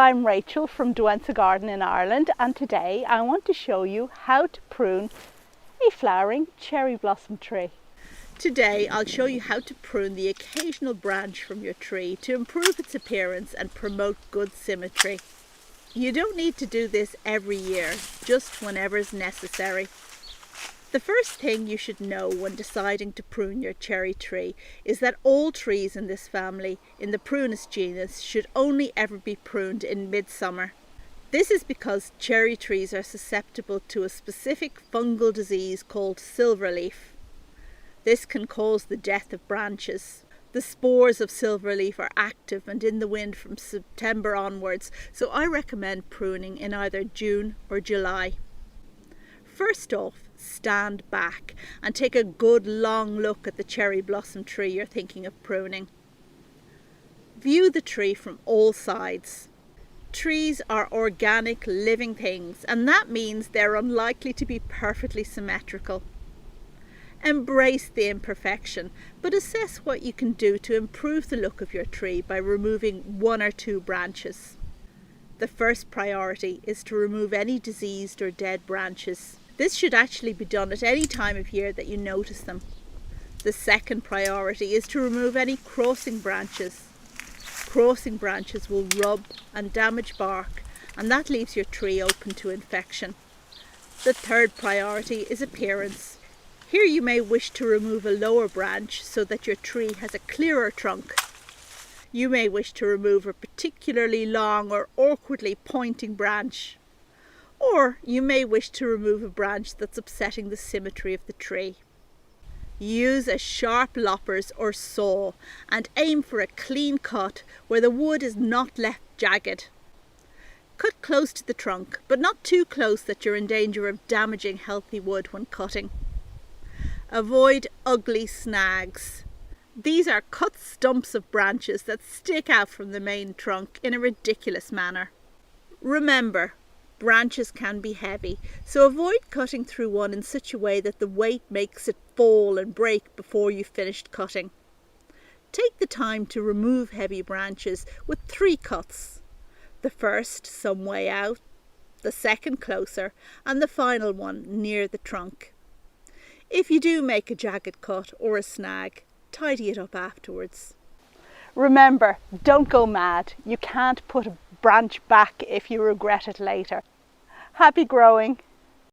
I'm Rachel from Douentza Garden in Ireland, and today I want to show you how to prune a flowering cherry blossom tree. Today I'll show you how to prune the occasional branch from your tree to improve its appearance and promote good symmetry. You don't need to do this every year, just whenever is necessary. The first thing you should know when deciding to prune your cherry tree is that all trees in this family, in the Prunus genus, should only ever be pruned in midsummer. This is because cherry trees are susceptible to a specific fungal disease called silverleaf. This can cause the death of branches. The spores of silverleaf are active and in the wind from September onwards, so I recommend pruning in either June or July. First off, stand back and take a good long look at the cherry blossom tree you're thinking of pruning. View the tree from all sides. Trees are organic living things, and that means they're unlikely to be perfectly symmetrical. Embrace the imperfection, but assess what you can do to improve the look of your tree by removing one or two branches. The first priority is to remove any diseased or dead branches. This should actually be done at any time of year that you notice them. The second priority is to remove any crossing branches. Crossing branches will rub and damage bark, and that leaves your tree open to infection. The third priority is appearance. Here you may wish to remove a lower branch so that your tree has a clearer trunk. You may wish to remove a particularly long or awkwardly pointing branch. Or you may wish to remove a branch that's upsetting the symmetry of the tree. Use a sharp loppers or saw and aim for a clean cut where the wood is not left jagged. Cut close to the trunk, but not too close that you're in danger of damaging healthy wood when cutting. Avoid ugly snags. These are cut stumps of branches that stick out from the main trunk in a ridiculous manner. Remember, branches can be heavy, so avoid cutting through one in such a way that the weight makes it fall and break before you've finished cutting. Take the time to remove heavy branches with 3 cuts. The first some way out, the second closer, and the final one near the trunk. If you do make a jagged cut or a snag, tidy it up afterwards. Remember, don't go mad. You can't put a branch back if you regret it later. Happy growing!